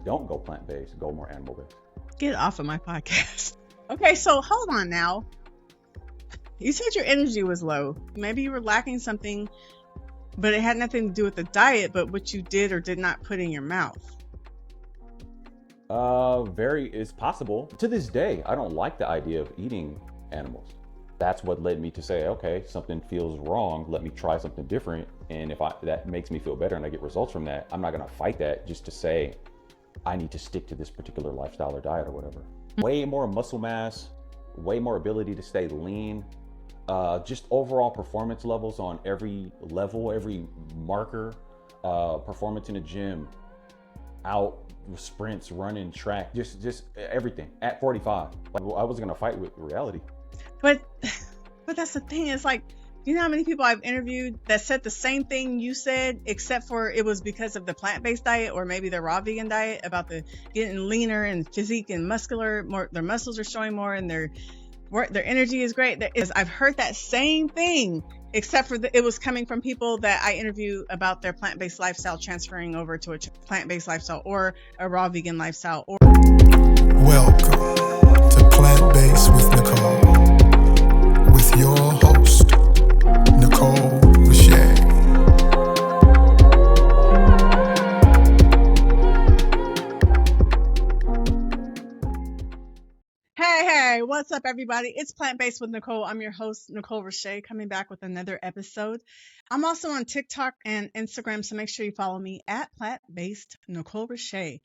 don't go plant-based, go more animal-based. Get off of my podcast. Okay, so hold on now. You said your energy was low. Maybe you were lacking something, but it had nothing to do with the diet, but what you did or did not put in your mouth. It's possible. To this day, I don't like the idea of eating animals. That's what led me to say, okay, something feels wrong. Let me try something different. And if that makes me feel better and I get results from that, I'm not going to fight that just to say I need to stick to this particular lifestyle or diet or whatever. Way more muscle mass, way more ability to stay lean, just overall performance levels on every level, every marker, performance in the gym, out sprints, running, track, just everything at 45. Like, I was gonna fight with reality. But that's the thing. It's like, you know how many people I've interviewed that said the same thing you said, except for it was because of the plant-based diet or maybe the raw vegan diet, about the getting leaner and physique and muscular, more, their muscles are showing more and their energy is great. I've heard that same thing, except for it was coming from people that I interview about their plant-based lifestyle transferring over to a plant-based lifestyle or a raw vegan lifestyle. Welcome to Plant-Based with Nicole, with your host, Nicole. Hey, what's up, everybody? It's Plant-Based with Nicole. I'm your host, Nicole Roche, coming back with another episode. I'm also on TikTok and Instagram, so make sure you follow me at Plant-Based Nicole Roche.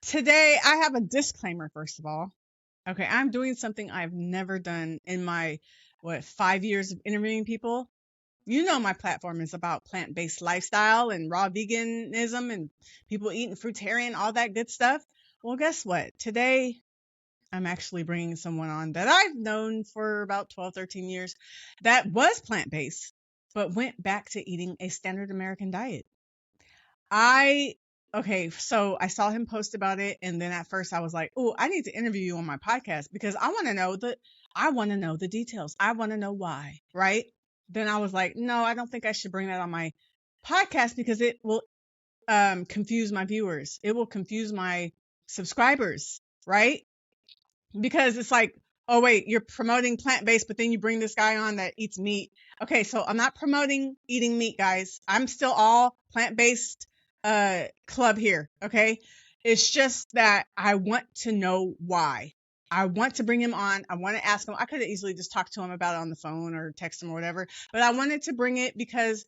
Today, I have a disclaimer, first of all. Okay, I'm doing something I've never done in my, 5 years of interviewing people. You know my platform is about plant-based lifestyle and raw veganism and people eating fruitarian, all that good stuff. Well, guess what? Today, I'm actually bringing someone on that I've known for about 12, 13 years that was plant-based, but went back to eating a standard American diet. So I saw him post about it. And then at first I was like, oh, I need to interview you on my podcast because I want to know the details. I want to know why. Right. Then I was like, no, I don't think I should bring that on my podcast because it will confuse my viewers. It will confuse my subscribers. Right. Because it's like, oh, wait, you're promoting plant-based, but then you bring this guy on that eats meat. Okay, so I'm not promoting eating meat, guys. I'm still all plant-based club here, okay? It's just that I want to know why. I want to bring him on. I want to ask him. I could have easily just talked to him about it on the phone or text him or whatever, but I wanted to bring it because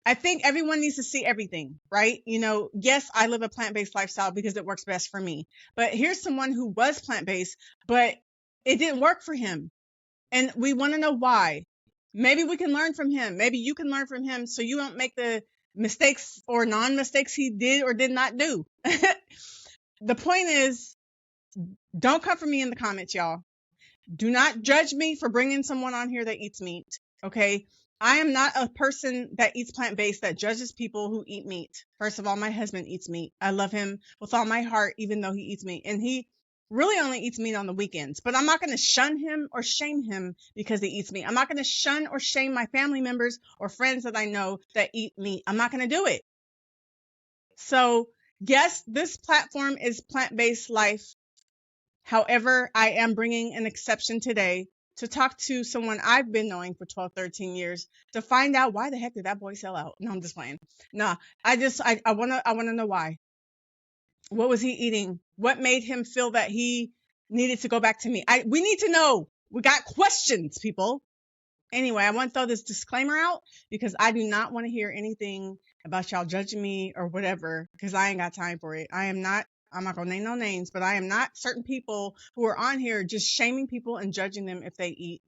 I think everyone needs to see everything, right? You know, yes, I live a plant-based lifestyle because it works best for me. But here's someone who was plant-based, but it didn't work for him. And we want to know why. Maybe we can learn from him. Maybe you can learn from him so you don't make the mistakes or non-mistakes he did or did not do. The point is, don't come for me in the comments, y'all. Do not judge me for bringing someone on here that eats meat, okay? I am not a person that eats plant-based that judges people who eat meat. First of all, my husband eats meat. I love him with all my heart, even though he eats meat. And he really only eats meat on the weekends. But I'm not going to shun him or shame him because he eats meat. I'm not going to shun or shame my family members or friends that I know that eat meat. I'm not going to do it. So, yes, this platform is plant-based life. However, I am bringing an exception today to talk to someone I've been knowing for 12, 13 years to find out why the heck did that boy sell out? No, I'm just playing. No, I want to know why. What was he eating? What made him feel that he needed to go back to me? We need to know. We got questions, people. Anyway, I want to throw this disclaimer out because I do not want to hear anything about y'all judging me or whatever because I ain't got time for it. I'm not going to name no names, but I am not certain people who are on here just shaming people and judging them if they eat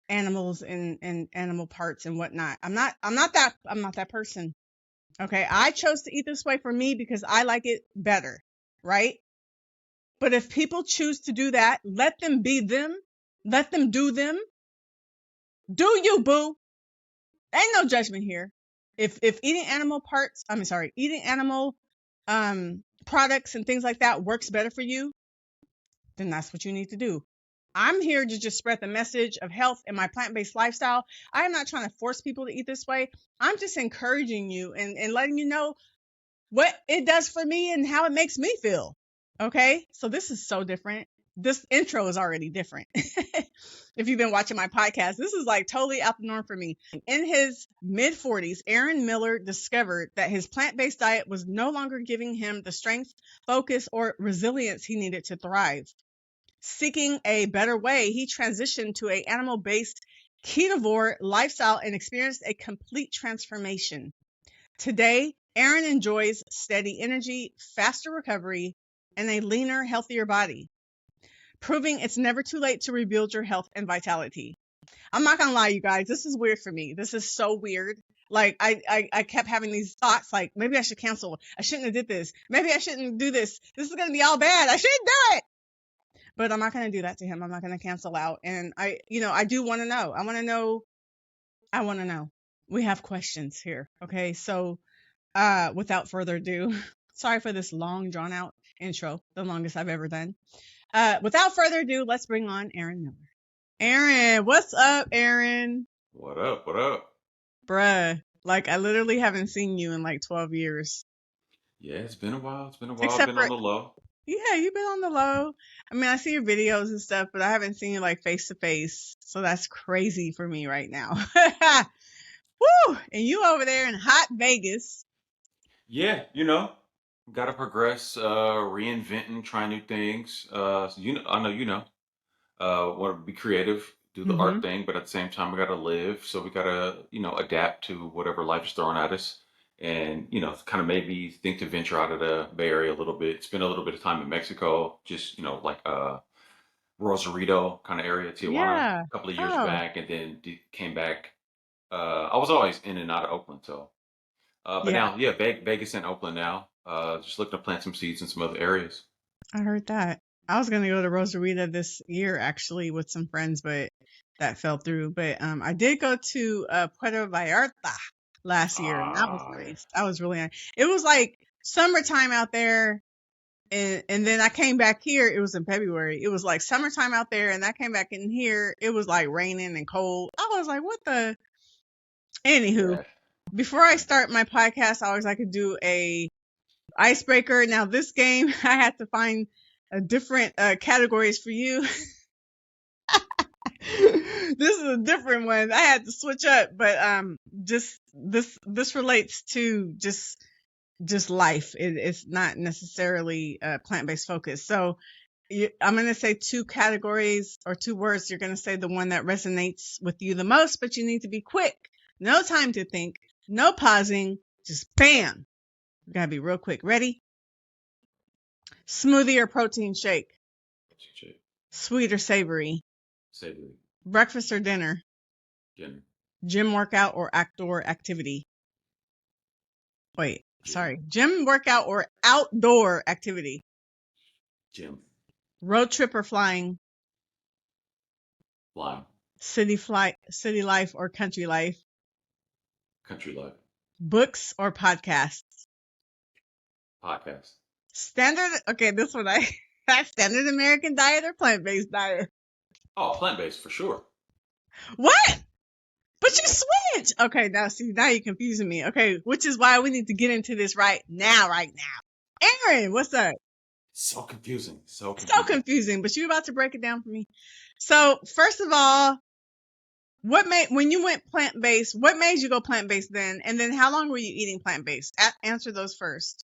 animals and animal parts and whatnot. I'm not that person. Okay. I chose to eat this way for me because I like it better. Right. But if people choose to do that, let them be them. Let them do them. Do you, boo? Ain't no judgment here. If eating animal products and things like that works better for you, then that's what you need to do. I'm here to just spread the message of health in my plant-based lifestyle. I am not trying to force people to eat this way. I'm just encouraging you and letting you know what it does for me and how it makes me feel. Okay. So this is so different. This intro is already different. If you've been watching my podcast, this is like totally out the norm for me. In his mid-40s, Aaron Miller discovered that his plant-based diet was no longer giving him the strength, focus, or resilience he needed to thrive. Seeking a better way, he transitioned to an animal-based Keto-Vore lifestyle and experienced a complete transformation. Today, Aaron enjoys steady energy, faster recovery, and a leaner, healthier body, proving it's never too late to rebuild your health and vitality. I'm not gonna lie, you guys, this is weird for me. This is so weird. Like I kept having these thoughts like maybe I should cancel. I shouldn't have did this. Maybe I shouldn't do this. This is gonna be all bad. I shouldn't do it. But I'm not gonna do that to him. I'm not gonna cancel out. And I do want to know. I want to know. We have questions here. Okay. So without further ado, sorry for this long drawn out intro, the longest I've ever done. Without further ado, let's bring on Aaron Miller. Aaron, what's up, Aaron? What up? What up? Bruh, like I literally haven't seen you in like 12 years. Yeah, it's been a while. It's been a while. Except I've been for, on the low. yeah, you've been on the low. I mean, I see your videos and stuff, but I haven't seen you like face to face. So that's crazy for me right now. Woo! And you over there in hot Vegas. Yeah, gotta progress, reinventing, trying new things. I know want to be creative, do the Mm-hmm. art thing, but at the same time, we gotta live. So we gotta, adapt to whatever life is throwing at us, and kind of maybe think to venture out of the Bay Area a little bit. Spend a little bit of time in Mexico, just like Rosarito kind of area, Tijuana, Yeah. a couple of years Oh, back, and then came back. I was always in and out of Oakland, so. But yeah. now, yeah, Vegas and Oakland now. Just looking to plant some seeds in some other areas. I heard that. I was gonna go to Rosarita this year actually with some friends, but that fell through. But I did go to Puerto Vallarta last year, and that was Ah, yeah. nice. That was really nice. It was like summertime out there, and then I came back here. It was in February. It was like summertime out there, and I came back in here. It was like raining and cold. I was like, what the? Anywho, Yeah. before I start my podcast, I always like to do a icebreaker. Now this game, I had to find different categories for you. This is a different one. I had to switch up, but just this relates to just life. It's not necessarily plant-based focus. So I'm going to say two categories or two words. You're going to say the one that resonates with you the most, but you need to be quick. No time to think, no pausing, just bam. You got to be real quick. Ready? Smoothie or protein shake? Sweet or savory? Savory. Breakfast or dinner? Dinner. Gym workout or outdoor activity? Wait, Gym. sorry. Gym workout or outdoor activity? Gym. Road trip or flying? Flying. City life or country life? Country life. Books or podcasts? Podcast. Okay, this one standard American diet or plant-based diet? Oh, plant-based for sure. What? But you switch. Okay, now you're confusing me. Okay, which is why we need to get into this right now. Aaron, what's up? So confusing. So confusing, but you're about to break it down for me. So, first of all, when you went plant-based, what made you go plant-based then? And then how long were you eating plant-based? Answer those first.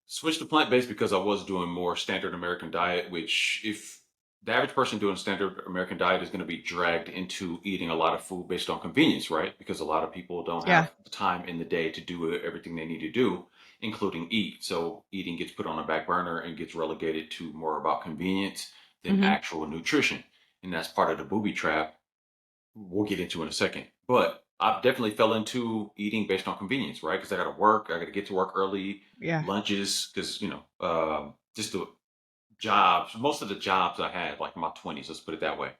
Switched to plant-based because I was doing more standard American diet, which if the average person doing standard American diet is going to be dragged into eating a lot of food based on convenience, right? Because a lot of people don't Yeah. have the time in the day to do everything they need to do, including eat. So eating gets put on a back burner and gets relegated to more about convenience than actual nutrition. And that's part of the booby trap we'll get into in a second. But I definitely fell into eating based on convenience, right? Because I got to work, I got to get to work early, Yeah. lunches, because just the jobs. Most of the jobs I had, like in my 20s, let's put it that way,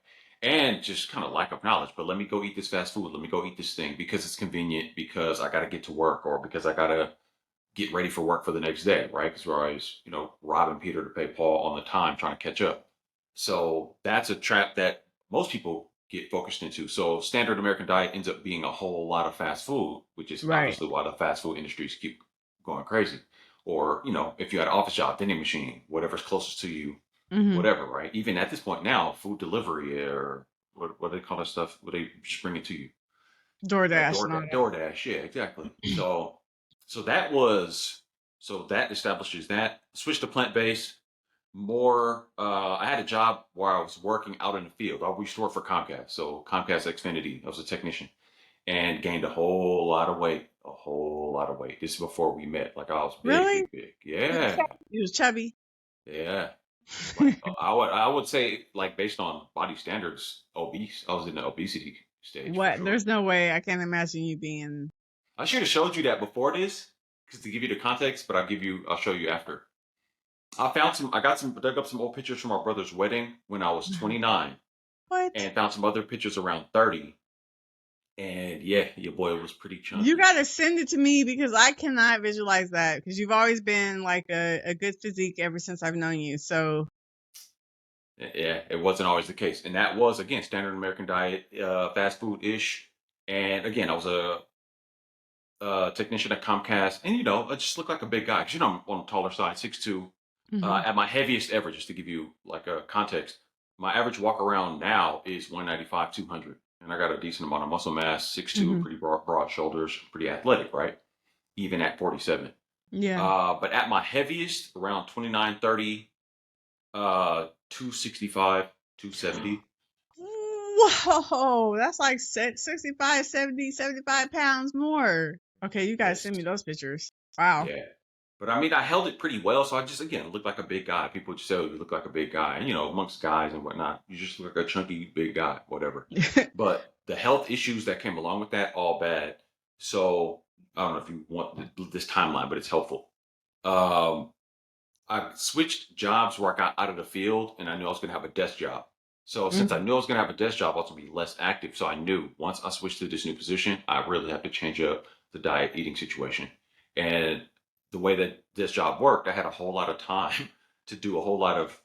and just kind of lack of knowledge. But let me go eat this fast food. Let me go eat this thing because it's convenient. Because I got to get to work, or because I got to get ready for work for the next day, right? Because we're always, robbing Peter to pay Paul on the time, trying to catch up. So that's a trap that most people get focused into. So standard American diet ends up being a whole lot of fast food, which is Right. obviously why the fast food industries keep going crazy. or if you had an office job, vending machine, whatever's closest to you, Hmm. whatever, right? Even at this point now, food delivery or what do they call that stuff? What they just bring it to you? DoorDash and all DoorDash, that. DoorDash, yeah, exactly. So that was so that establishes that. Switched to plant based. More, I had a job where I was working out in the field. I used to work for Comcast, so Comcast Xfinity. I was a technician and gained a whole lot of weight, a whole lot of weight. This is before we met. Like I was big, Really? big, big. Yeah, You was chubby. yeah. Like I would say like based on body standards, obese. I was in the obesity stage for What? sure. There's no way I can't imagine you being. I should have showed you that before this, because to give you the context, but I'll show you after. Dug up some old pictures from our brother's wedding when I was 29, What? and found some other pictures around 30. And yeah, your boy was pretty You chunky. gotta send it to me because I cannot visualize that because you've always been like a good physique ever since I've known you. So Yeah, it wasn't always the case, and that was again standard American diet, fast food ish. And again, I was a technician at Comcast, and I just looked like a big guy because I'm on the taller side, 6'2". hmm. At my heaviest ever, just to give you like a context, my average walk around now is 195, 200, and I got a decent amount of muscle mass, 6'2", Hmm. pretty broad shoulders, pretty athletic, right? Even at 47. Yeah. But at my heaviest, around 29, 30, 265, 270. Whoa, that's like 65, 70, 75 pounds more. Okay, you guys Yes. send me those pictures. Wow. Yeah. But I mean, I held it pretty well. So I just, again, looked like a big guy. People would say, oh, you look like a big guy. And, amongst guys and whatnot, you just look like a chunky big guy, whatever. But the health issues that came along with that, all bad. So I don't know if you want this timeline, but it's helpful. Um, I switched jobs where I got out of the field and I knew I was going to have a desk job. So since I Mhm. knew I was going to have a desk job, I was going to be less active. So I knew once I switched to this new position, I really have to change up the diet eating situation. And the way that this job worked, I had a whole lot of time to do a whole lot of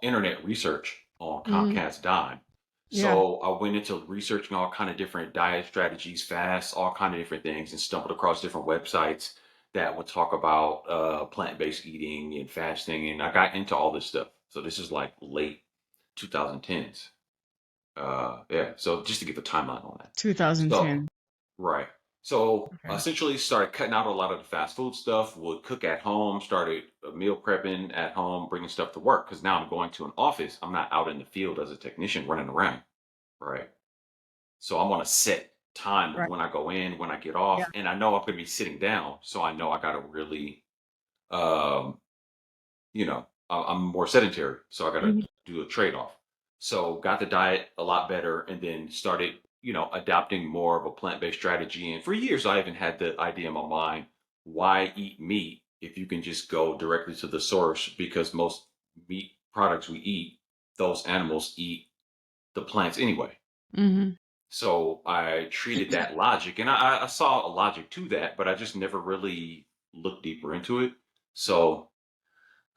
internet research on Mhm. Comcast dime. Yeah. So I went into researching all kind of different diet strategies, fasts, all kind of different things, and stumbled across different websites that would talk about plant-based eating and fasting, and I got into all this stuff. So this is like late 2010s. Yeah. So just to give a timeline on that. So 2010. right. So Okay. essentially started cutting out a lot of the fast food stuff. Would cook at home. Started meal prepping at home, bringing stuff to work because now I'm going to an office. I'm not out in the field as a technician running around. Right. So I'm on a set time of Right. when I go in, when I get Yeah. off, and I know I'm going to be sitting down. So I know I got to really um, I'm more sedentary, so I got to Mhm. do a trade off. So got the diet a lot better, and then started, adopting more of a plant based strategy. And for years, I even had the idea in my mind: why eat meat if you can just go directly to the source? Because most meat products we eat, those animals eat the plants anyway. Mhm. So I treated that logic, and I saw a logic to that, but I just never really looked deeper into it. So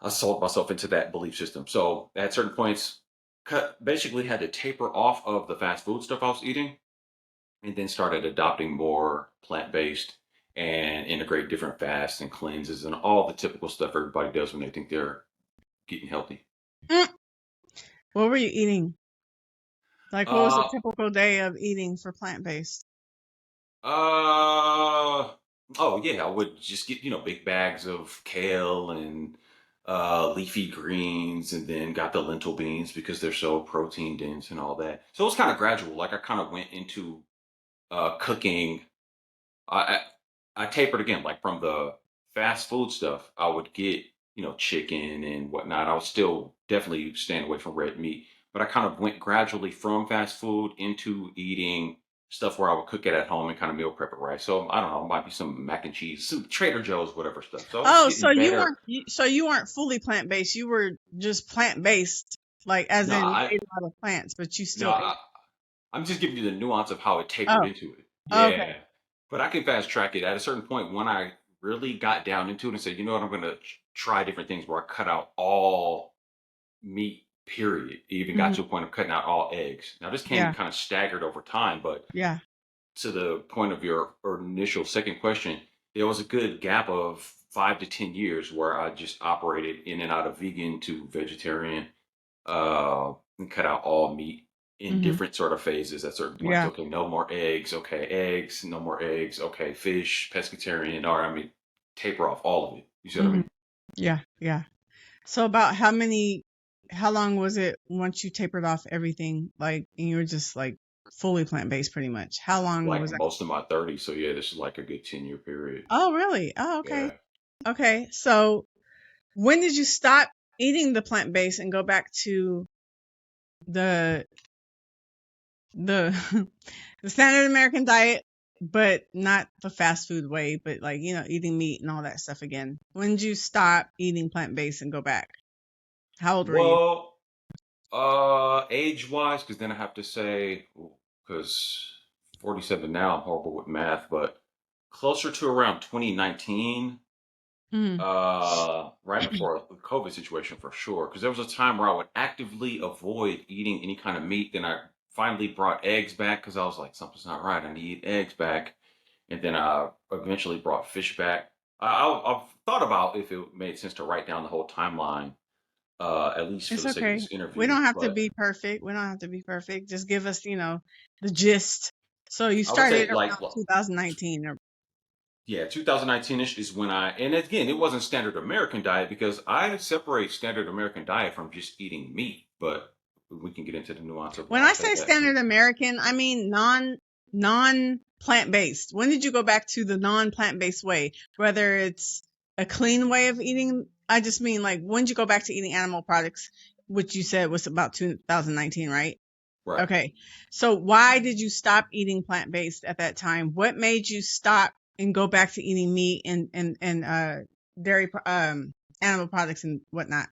I sold myself into that belief system. So at certain points, basically had to taper off of the fast food stuff I was eating, and then started adopting more plant based and integrate different fasts and cleanses and all the typical stuff everybody does when they think they're getting healthy. Mm. What were you eating? Like, what was a Uh, typical day of eating for plant-based? oh yeah, I would just get, big bags of kale and leafy greens, and then got the lentil beans because they're so protein dense and all that. So it was kind of gradual. Like I kind of went into cooking. I, I tapered again, like from the fast food stuff. I would get, chicken and whatnot. I was still definitely staying away from red meat, but I kind of went gradually from fast food into eating stuff where I would cook it at home and kind of meal prep it, right? So I don't know, it might be some mac and cheese, some Trader Joe's, whatever stuff. So I was Oh, getting better. so you weren't fully plant-based. You were just plant-based, like as No, in you I ate a lot of plants, but you no, still ate. I'm just giving you the nuance of how it tapered Oh, into it. okay. Yeah. But I can fast track it at a certain point when I really got down into it and said, you know what, I'm going to try different things where I cut out all meat, period. It even got Hmm. to a point of cutting out all eggs. Now, this came Yeah. kind of staggered over time, but Yeah. to the point of your or initial second question, it was a good gap of 5 to 10 years where I just operated in and out of vegan to vegetarian, and cut out all meat in Hmm. different sort of phases at certain points. Yeah. Okay, no more eggs. Okay, eggs, no more eggs. Okay, fish, pescatarian, or I mean, taper off all of it. You see what I Hmm. mean? Yeah. Yeah. So about how long was it once you tapered off everything, like, and you were just like fully plant-based pretty much? How long Like was that? most of my 30s. So yeah, this is like a good 10-year period. Oh, really? Oh, okay. Yeah. Okay. So when did you stop eating the plant-based and go back to the the the standard American diet, but not the fast food way, but like, eating meat and all that stuff again? When did you stop eating plant-based and go back? How old were you? Well, age wise, because then I have to say, because 47 now, I'm horrible with math, but closer to around 2019, Hmm. right before the COVID situation for sure. Because there was a time where I would actively avoid eating any kind of meat. Then I finally brought eggs back because I was like, something's not right. I need eggs back. And then I eventually brought fish back. I've thought about if it made sense to write down the whole timeline, at least for It's the sake of okay. this We interview. don't have to But be perfect. We don't have to be perfect. Just give us, the gist. So you I would started say around 2019 or yeah, 2019ish is when and again, it wasn't standard American diet because I separate standard American diet from just eating meat. But we can get into the nuance of when why I I say say that too. standard American, I mean non plant-based. When did you go back to the non plant-based way? Whether it's a clean way of eating, I just mean like when did you go back to eating animal products, which you said was about 2019, right? Right. Okay. So why did you stop eating plant-based at that time? What made you stop and go back to eating meat and dairy animal products and whatnot?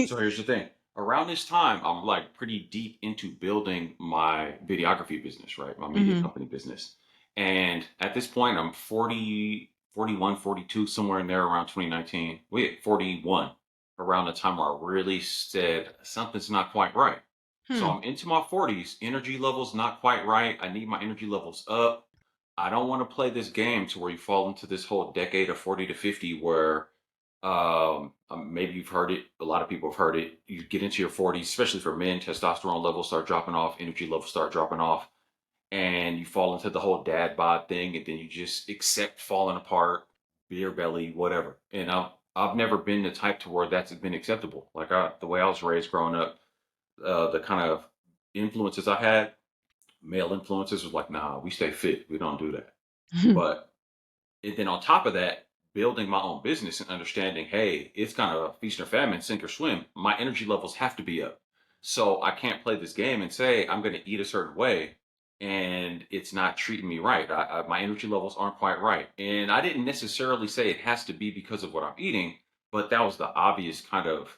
So here's the thing. Around this time, I'm like pretty deep into building my videography business, right? My media Hmm. company business. And at this point, I'm 40, 41, 42, somewhere in there around 2019. Wait, 41, around the time where I really said something's not quite right. So Hmm. I'm into my 40s, energy levels not quite right. I need my energy levels up. I don't want to play this game to where you fall into this whole decade of 40 to 50 where maybe you've heard it. A lot of people have heard it. You get into your 40s, especially for men, testosterone levels start dropping off, energy levels start dropping off, and you fall into the whole dad bod thing, and then you just accept falling apart, beer belly, whatever. And I've never been the type to where that's been acceptable. Like the way I was raised growing up, the kind of influences I had, male influences, was like, nah, we stay fit. We don't do that. But and then on top of that, building my own business and understanding, hey, it's kind of feast or famine, sink or swim. My energy levels have to be up. So I can't play this game and say I'm going to eat a certain way and it's not treating me right. My energy levels aren't quite right. And I didn't necessarily say it has to be because of what I'm eating, but that was the obvious kind of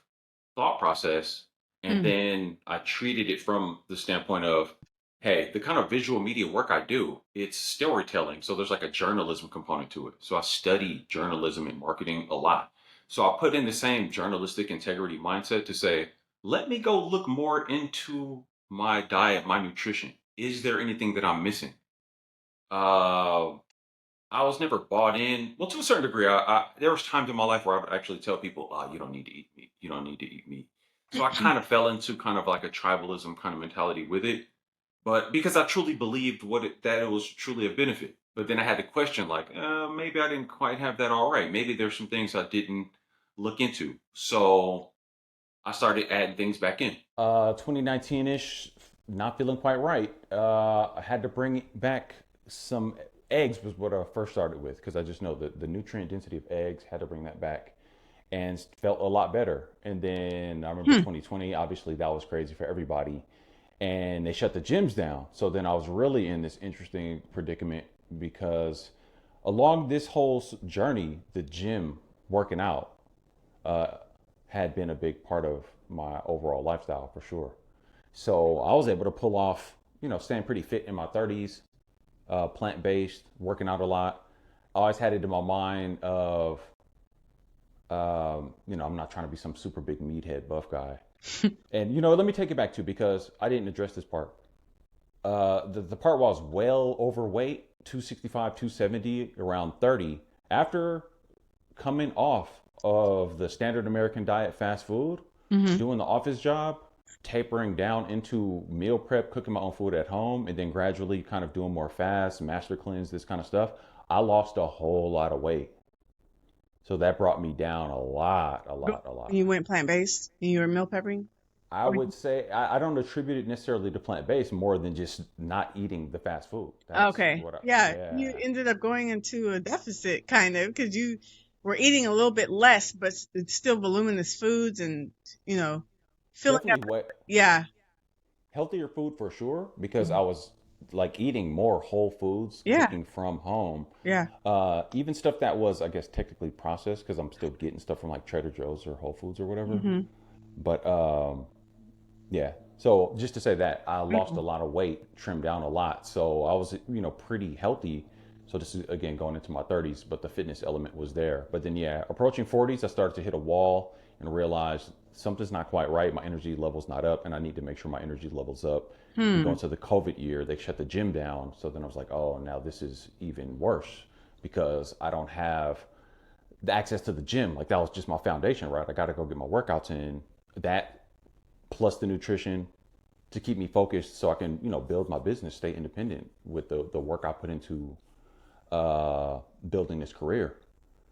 thought process. And Hmm. then I treated it from the standpoint of, hey, the kind of visual media work I do, it's storytelling. So there's like a journalism component to it. So I study journalism and marketing a lot. So I put in the same journalistic integrity mindset to say, let me go look more into my diet, my nutrition. Is there anything that I'm missing? Uh, I was never bought in. Well, to a certain degree, there was times in my life where I would actually tell people, "Oh, you don't need to eat meat. You don't need to eat meat." So I kind of fell into kind of like a tribalism kind of mentality with it, but because I truly believed that it was truly a benefit. But then I had to question, like, maybe I didn't quite have that all right. Maybe there's some things I didn't look into. So I started adding things back in. 2019-ish, not feeling quite right. I had to bring back some eggs was what I first started with because I just know that the nutrient density of eggs had to bring that back and felt a lot better. And then I remember Hmm. 2020, obviously that was crazy for everybody. And they shut the gyms down. So then I was really in this interesting predicament because along this whole journey, the gym working out uh, had been a big part of my overall lifestyle for sure. So I was able to pull off, staying pretty fit in my 30s, plant based, working out a lot. I always had it in my mind of, I'm not trying to be some super big meathead buff guy. And, let me take it back too, because I didn't address this part. The part where I was well overweight, 265, 270, around 30, After coming off of the standard American diet, fast food, Mm-hmm. doing the office job, tapering down into meal prep, cooking my own food at home, and then gradually kind of doing more fast, master cleanse, this kind of stuff, I lost a whole lot of weight. So that brought me down a lot, a lot, a When lot. you went plant-based and you were meal prepping? I Or would say I don't attribute it necessarily to plant-based more than just not eating the fast food. That's okay. what I, Yeah, you yeah. ended up going into a deficit kind of because you were eating a little bit less, but it's still voluminous foods and, you know, filling up. Definitely what Yeah. healthier food for sure because Mhm. I was like eating more whole foods, Yeah. cooking from home. Yeah. Even stuff that was, I guess, technically processed because I'm still getting stuff from like Trader Joe's or Whole Foods or whatever. Mm-hmm. But yeah. So just to say that I lost a Mm-hmm. lot of weight, trimmed down a lot. So I was, pretty healthy. So this is again going into my 30s, but the fitness element was there. But then yeah, approaching 40s, I started to hit a wall and realized something's not quite right. My energy level's not up, and I need to make sure my energy level's up. We go Hmm. into the COVID year, they shut the gym down. So then I was like, oh, now this is even worse because I don't have the access to the gym. Like that was just my foundation, right? I got to go get my workouts in. That plus the nutrition to keep me focused so I can, build my business, stay independent with the work I put into building this career.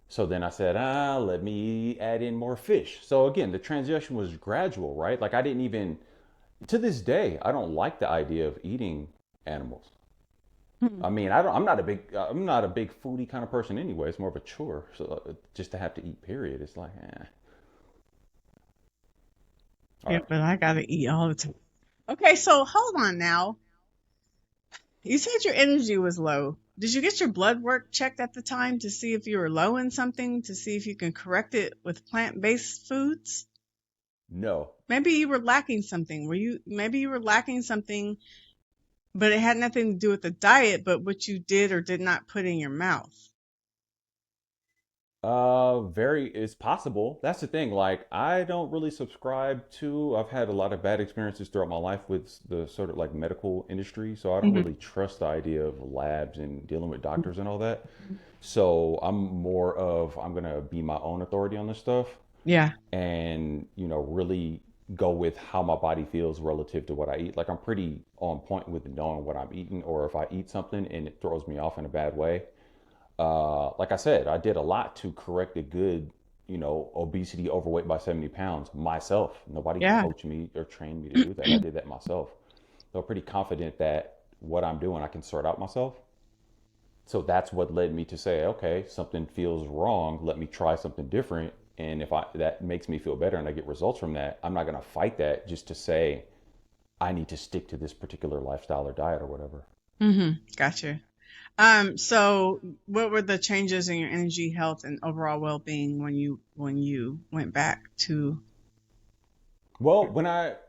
So then I said, let me add in more fish. So again, the transition was gradual, right? Like I didn't even, to this day, I don't like the idea of eating animals. Hmm. I mean, I'm not a big foodie kind of person anyway. It's more of a chore. So just to have to eat, period. It's like, all Yeah, right. but I gotta eat all the time. Okay, so hold on now. You said your energy was low. Did you get your blood work checked at the time to see if you were low in something, to see if you can correct it with plant-based foods? No. Maybe you were lacking something. Maybe you were lacking something, but it had nothing to do with the diet, but what you did or did not put in your mouth. Very, it's possible. That's the thing. Like, I don't really subscribe to, I've had a lot of bad experiences throughout my life with the sort of like medical industry. So I don't Hmm. really trust the idea of labs and dealing with doctors and all that. So I'm more of, I'm gonna be my own authority on this stuff Yeah. and, really go with how my body feels relative to what I eat. Like, I'm pretty on point with knowing what I'm eating, or if I eat something and it throws me off in a bad way, like I said, I did a lot to correct a good, obesity, overweight by 70 pounds myself. Nobody Yeah. coached me or trained me to do that. I did that myself. So I'm pretty confident that what I'm doing, I can sort out myself. So that's what led me to say, okay, something feels wrong. Let me try something different. And if that makes me feel better and I get results from that, I'm not going to fight that just to say I need to stick to this particular lifestyle or diet or whatever. Gotcha. So what were the changes in your energy, health, and overall well-being when you went back to? Well,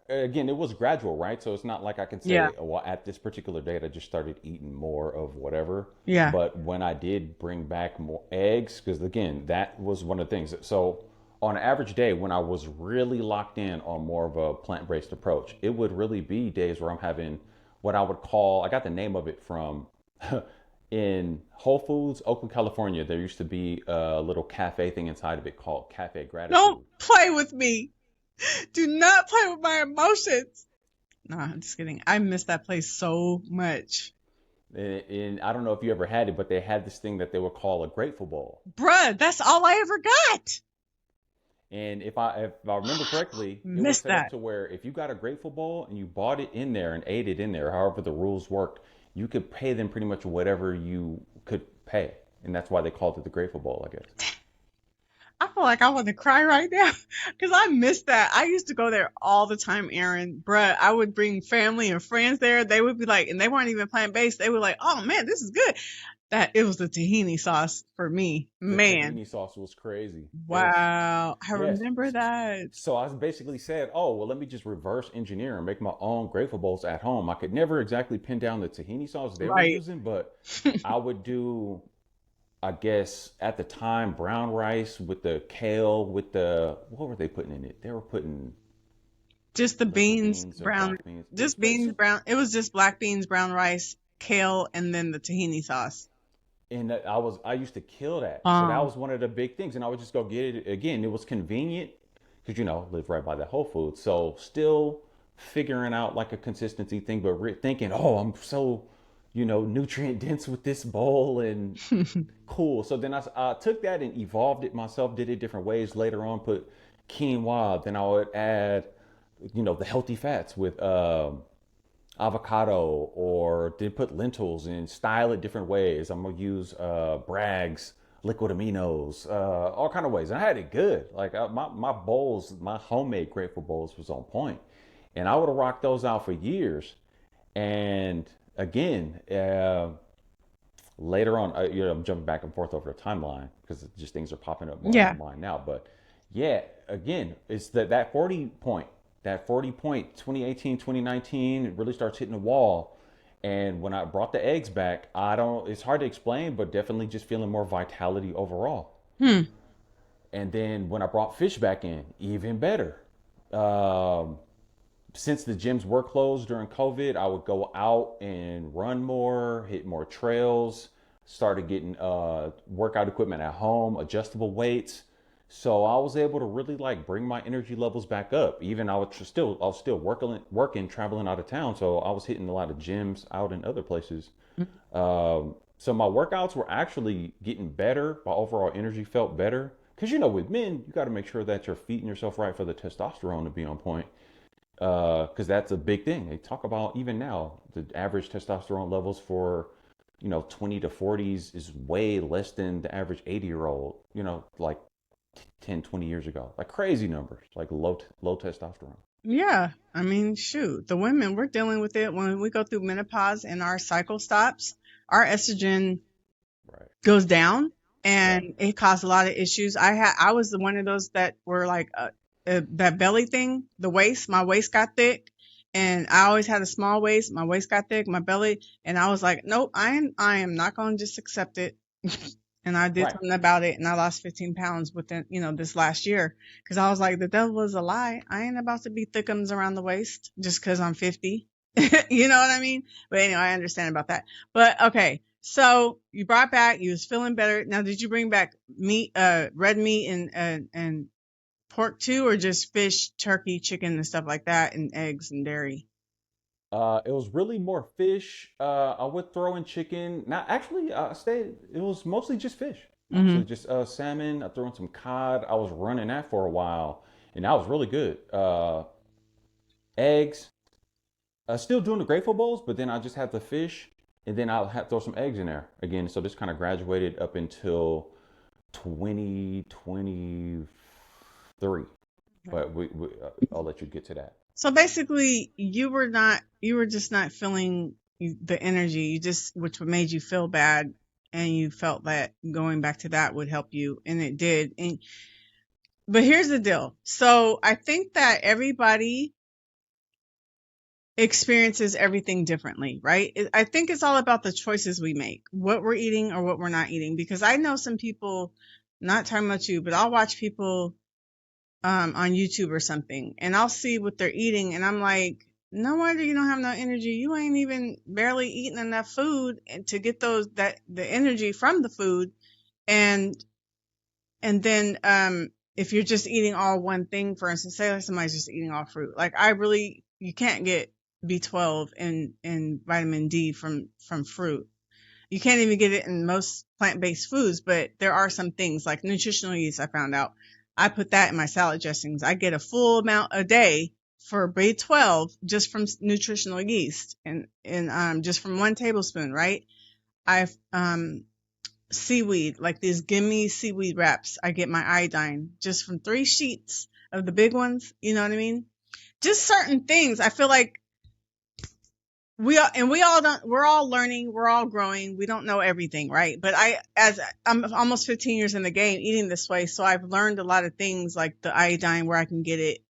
again, it was gradual, right? So it's not like I can Yeah. say, oh, well, at this particular date, I just started eating more of whatever. Yeah. But when I did bring back more eggs, because again, that was one of the things. So on an average day, when I was really locked in on more of a plant-based approach, it would really be days where I'm having what I would call, I got the name of it from in Whole Foods, Oakland, California. There used to be a little cafe thing inside of it called Cafe Don't Gratitude. play with me. Do not play with my emotions. No, I'm just kidding. I miss that place so much. And I don't know if you ever had it, but they had this thing that they would call a grateful bowl. Bruh, that's all I ever got. And if I remember correctly, it was Miss set up that. to where if you got a grateful bowl and you bought it in there and ate it in there, however the rules worked, you could pay them pretty much whatever you could pay. And that's why they called it the grateful bowl, I guess. I feel like I want to cry right now because I miss that. I used to go there all the time, Aaron. Bruh, I would bring family and friends there. They would be like, and they weren't even plant-based. They were like, oh man, this is good. That it was the tahini sauce for me. The Man, tahini sauce was crazy. Yes. wow. I Yes. remember that. So I basically said, oh, well, let me just reverse engineer and make my own grateful bowls at home. I could never exactly pin down the tahini sauce they were Right. using, but I would do, I guess, at the time, brown rice with the kale, with what were they putting in it? They were putting Just the linguine beans, beans or brown, black beans. just beans, brown. It was just black beans, brown rice, kale, and then the tahini sauce. And I used to kill that. So that Um, was one of the big things. And I would just go get it again. It was convenient because, live right by the Whole Foods. So still figuring out like a consistency thing, but thinking, oh, I'm so, nutrient dense with this bowl and cool. So then I took that and evolved it myself, did it different ways. Later on, put quinoa. Then I would add, the healthy fats with avocado, or then put lentils and style it different ways. I'm gonna use Bragg's liquid aminos, all kind of ways. And I had it good. Like my bowls, my homemade Grateful Bowls was on point, and I would have rocked those out for years. And again, later on, I'm jumping back and forth over a timeline because just things are popping up more in my yeah. mind now. But yeah, again, it's that 40 point 2018, 2019, it really starts hitting the wall. And when I brought the eggs back, it's hard to explain, but definitely just feeling more vitality overall. Hmm. And then when I brought fish back in, even better. Um, since the gyms were closed during COVID, I would go out and run more, hit more trails, started getting workout equipment at home, adjustable weights. So I was able to really like bring my energy levels back up. Even I was still working, traveling out of town. So I was hitting a lot of gyms out in other places. So my workouts were actually getting better. My overall energy felt better. Because with men, you got to make sure that you're feeding yourself right for the testosterone to be on point, because that's a big thing. They talk about even now the average testosterone levels for 20 to 40s is way less than the average 80-year-old, like 10, 20 years ago. Like crazy numbers, like low testosterone. Yeah. I mean, shoot, the women, we're dealing with it when we go through menopause and our cycle stops. Our estrogen Right. goes down, Yep. and it caused a lot of issues. I was the one of those that were like that belly thing, the waist. My waist got thick, and I always had a small waist. My waist got thick, my belly, and I was like, nope, I am not going to just accept it. And I did Right. something about it, and I lost 15 pounds within this last year, because I was like, the devil is a lie. I ain't about to be thickums around the waist just because I'm 50. You know what I mean? But anyway, I understand about that. But okay, so you brought back, you was feeling better. Now, did you bring back meat, red meat and pork too, or just fish, turkey, chicken, and stuff like that, and eggs and dairy? It was really more fish. I would throw in chicken. Now, actually, it was mostly just fish. Actually, Mm-hmm. just salmon. I threw in some cod. I was running that for a while, and that was really good. Eggs. Still doing the grateful bowls, but then I just had the fish, and then I'll throw some eggs in there again. So this kind of graduated up until 2023. But I'll let you get to that. So basically, you were just not feeling the energy, which made you feel bad, and you felt that going back to that would help you, and it did. But here's the deal. So I think that everybody experiences everything differently, right? I think it's all about the choices we make, what we're eating or what we're not eating. Because I know some people, not talking about you, but I'll watch people on YouTube or something, and I'll see what they're eating, and I'm like, no wonder you don't have no energy. You ain't even barely eating enough food to get the energy from the food, and then if you're just eating all one thing, for instance, say like somebody's just eating all fruit, like you can't get B12 and vitamin D from fruit. You can't even get it in most plant-based foods, but there are some things like nutritional yeast. I found out. I put that in my salad dressings. I get a full amount a day for B12 just from nutritional yeast, and just from 1 tablespoon, right? I've seaweed, like these gimme seaweed wraps. I get my iodine just from 3 sheets of the big ones. You know what I mean? Just certain things. I feel like we're all learning, we're all growing, we don't know everything, right? But I'm almost 15 years in the game eating this way, so I've learned a lot of things, like the iodine, where I can get it.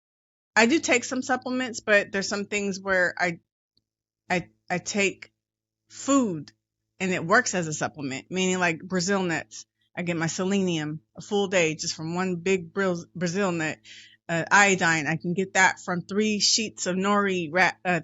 I do take some supplements, but there's some things where I take food and it works as a supplement, meaning like Brazil nuts. I get my selenium a full day just from one big Brazil nut. Iodine, I can get that from 3 sheets of nori,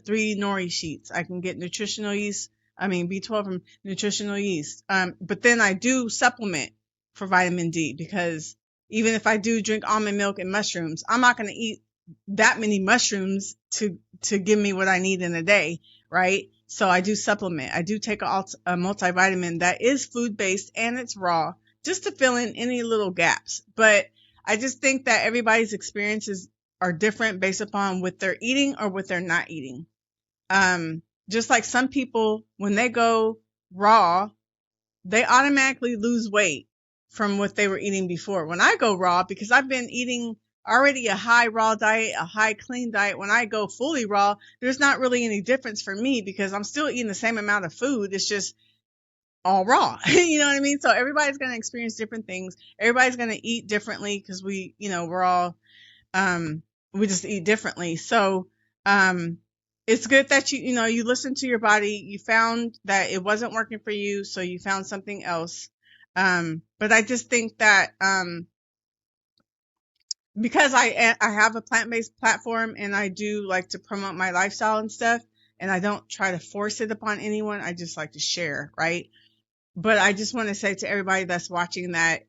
3 nori sheets. I can get nutritional yeast I mean, B12 from nutritional yeast. But then I do supplement for vitamin D because even if I do drink almond milk and mushrooms, I'm not going to eat that many mushrooms to give me what I need in a day, right? So I do supplement. I do take a multivitamin that is food based and it's raw, just to fill in any little gaps. But I just think that everybody's experiences are different based upon what they're eating or what they're not eating. Just like some people, when they go raw, they automatically lose weight from what they were eating before. When I go raw, because I've been eating already a high raw diet, a high clean diet, when I go fully raw, there's not really any difference for me because I'm still eating the same amount of food. It's just all raw. You know what I mean? So everybody's going to experience different things. Everybody's going to eat differently because we're all, we just eat differently. So, it's good that you listen to your body. You found that it wasn't working for you, so you found something else. But I just think that, because I have a plant-based platform and I do like to promote my lifestyle and stuff, and I don't try to force it upon anyone. I just like to share, right? But I just want to say to everybody that's watching that,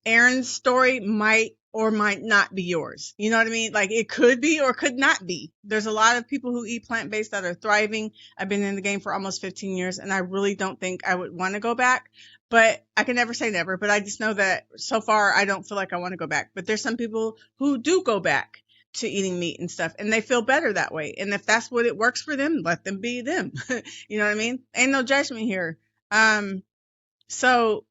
Aaron's story might or might not be yours. You know what I mean? Like it could be or could not be. There's a lot of people who eat plant-based that are thriving. I've been in the game for almost 15 years and I really don't think I would want to go back, but I can never say never, but I just know that so far I don't feel like I want to go back. But there's some people who do go back to eating meat and stuff and they feel better that way. And if that's what it works for them, let them be them. You know what I mean? Ain't no judgment here. So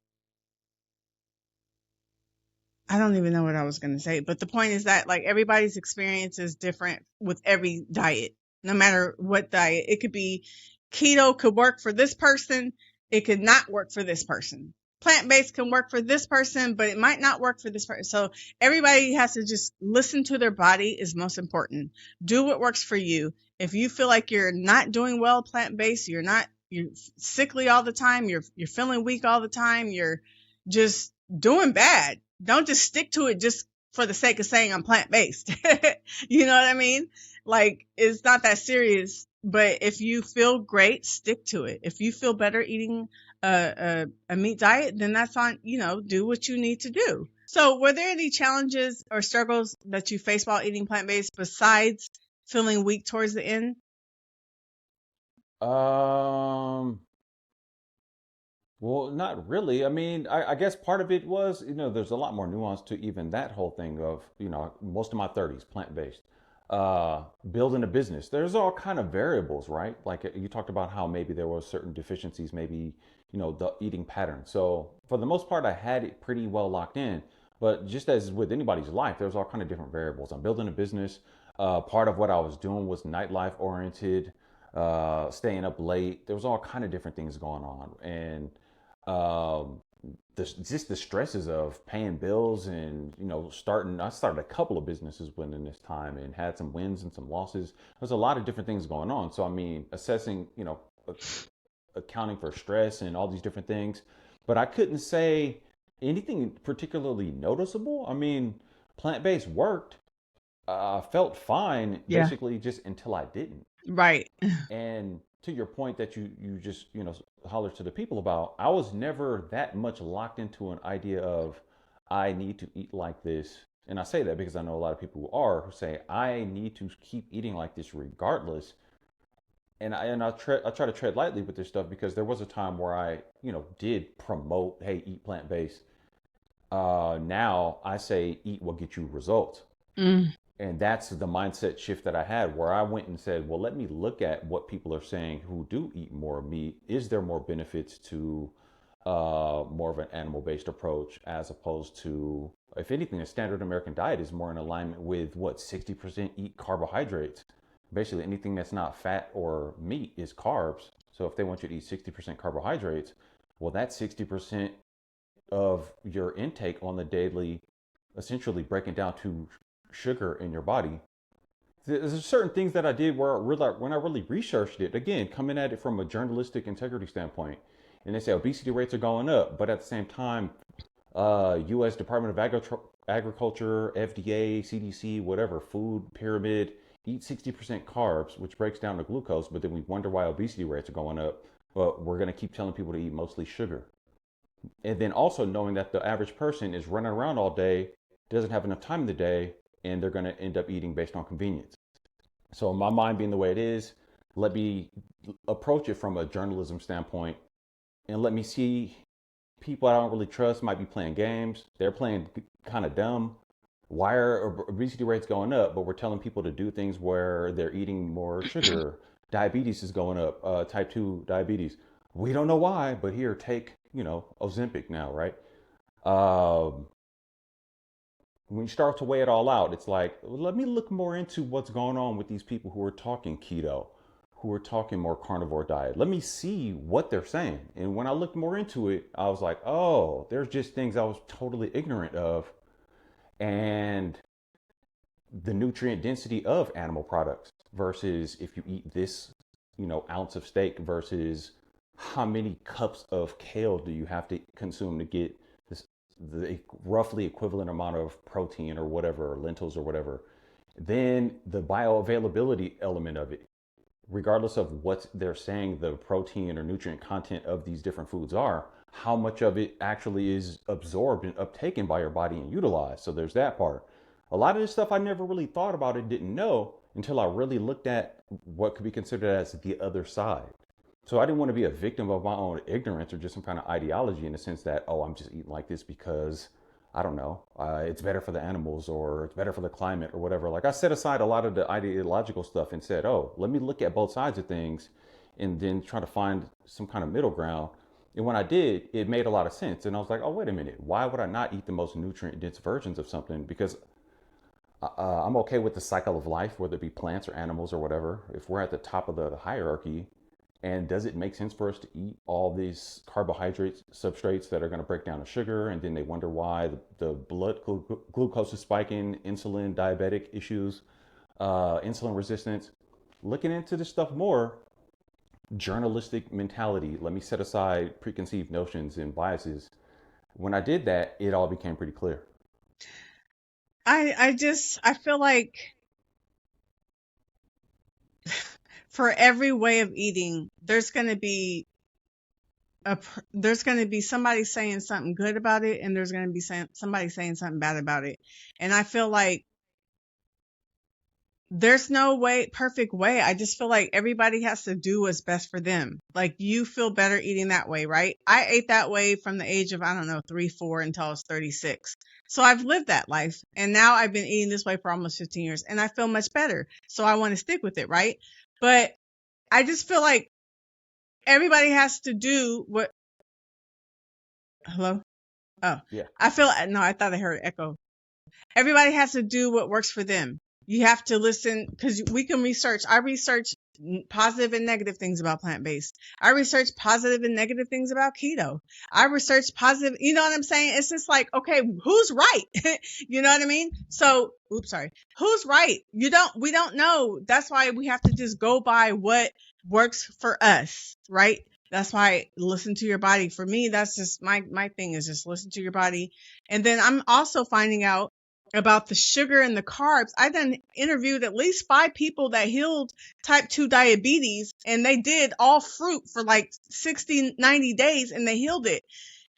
I don't even know what I was going to say, but the point is that like everybody's experience is different with every diet, no matter what diet. It could be keto could work for this person. It could not work for this person. Plant-based can work for this person, but it might not work for this person. So everybody has to just listen to their body is most important. Do what works for you. If you feel like you're not doing well plant-based, you're sickly all the time, you're feeling weak all the time, you're just doing bad. Don't just stick to it just for the sake of saying I'm plant-based. You know what I mean? Like, it's not that serious, but if you feel great, stick to it. If you feel better eating a meat diet, then that's on, do what you need to do. So were there any challenges or struggles that you faced while eating plant-based besides feeling weak towards the end? Well, not really. I mean, I guess part of it was, there's a lot more nuance to even that whole thing of, most of my 30s, plant-based. Building a business. There's all kind of variables, right? Like you talked about how maybe there were certain deficiencies, maybe, the eating pattern. So for the most part, I had it pretty well locked in. But just as with anybody's life, there's all kind of different variables. I'm building a business. Part of what I was doing was nightlife oriented, staying up late. There was all kind of different things going on. And um, just the stresses of paying bills and I started a couple of businesses within this time and had some wins and some losses. There's a lot of different things going on. So I mean, assessing, accounting for stress and all these different things, but I couldn't say anything particularly noticeable. I mean, plant-based worked. Felt fine Yeah. basically just until I didn't. Right. And to your point that you just holler to the people about, I was never that much locked into an idea of I need to eat like this. And I say that because I know a lot of people who say I need to keep eating like this regardless. And I try to tread lightly with this stuff because there was a time where I did promote, hey, eat plant based. Now I say eat what gets you results. Mm. And that's the mindset shift that I had where I went and said, well, let me look at what people are saying who do eat more meat. Is there more benefits to more of an animal based approach as opposed to, if anything, a standard American diet is more in alignment with what 60% eat carbohydrates. Basically, anything that's not fat or meat is carbs. So if they want you to eat 60% carbohydrates, well, that's 60% of your intake on the daily, essentially breaking down to sugar in your body. There's certain things that I did where when I really researched it, again, coming at it from a journalistic integrity standpoint, and they say obesity rates are going up, but at the same time, U.S. Department of Agriculture, FDA, CDC, whatever, food pyramid, eat 60% carbs, which breaks down to glucose, but then we wonder why obesity rates are going up. But we're going to keep telling people to eat mostly sugar. And then also knowing that the average person is running around all day, doesn't have enough time in the day, and they're going to end up eating based on convenience. So my mind being the way it is, let me approach it from a journalism standpoint and let me see people I don't really trust might be playing games. They're playing kind of dumb. Why are obesity rates going up, but we're telling people to do things where they're eating more sugar? Diabetes is going up, type 2 diabetes. We don't know why, but here, take, Ozempic now, right? Um, when you start to weigh it all out, it's like, let me look more into what's going on with these people who are talking keto, who are talking more carnivore diet. Let me see what they're saying. And when I looked more into it, I was like, oh, there's just things I was totally ignorant of. And the nutrient density of animal products versus if you eat this, ounce of steak versus how many cups of kale do you have to consume to get this, the roughly equivalent amount of protein or whatever, or lentils or whatever. Then the bioavailability element of it, regardless of what they're saying the protein or nutrient content of these different foods are, how much of it actually is absorbed and uptaken by your body and utilized. So there's that part. A lot of this stuff I never really thought about and didn't know until I really looked at what could be considered as the other side. So I didn't want to be a victim of my own ignorance or just some kind of ideology in the sense that, oh, I'm just eating like this because, I don't know, it's better for the animals or it's better for the climate or whatever. Like I set aside a lot of the ideological stuff and said, oh, let me look at both sides of things and then try to find some kind of middle ground. And when I did, it made a lot of sense. And I was like, oh, wait a minute. Why would I not eat the most nutrient dense versions of something? Because I'm okay with the cycle of life, whether it be plants or animals or whatever. If we're at the top of the hierarchy, and does it make sense for us to eat all these carbohydrates, substrates that are going to break down to sugar? And then they wonder why the blood glucose is spiking, insulin, diabetic issues, insulin resistance. Looking into this stuff more, journalistic mentality. Let me set aside preconceived notions and biases. When I did that, it all became pretty clear. I feel like for every way of eating, there's going to be somebody saying something good about it, and there's going to be somebody saying something bad about it. And I feel like there's no perfect way. I just feel like everybody has to do what's best for them. Like you feel better eating that way, right? I ate that way from the age of, 3, 4 until I was 36. So I've lived that life. And now I've been eating this way for almost 15 years and I feel much better. So I want to stick with it, right? But I just feel like everybody has to do what. Hello? Oh, Yeah. I thought I heard echo. Everybody has to do what works for them. You have to listen because we can research. I research positive and negative things about plant-based. I research positive and negative things about keto. I research positive, you know what I'm saying? It's just like, okay, who's right? You know what I mean? So, sorry. Who's right? We don't know. That's why we have to just go by what works for us, right? That's why listen to your body. For me, that's just my thing is just listen to your body. And then I'm also finding out about the sugar and the carbs. I done interviewed at least 5 people that healed type 2 diabetes, and they did all fruit for like 60, 90 days and they healed it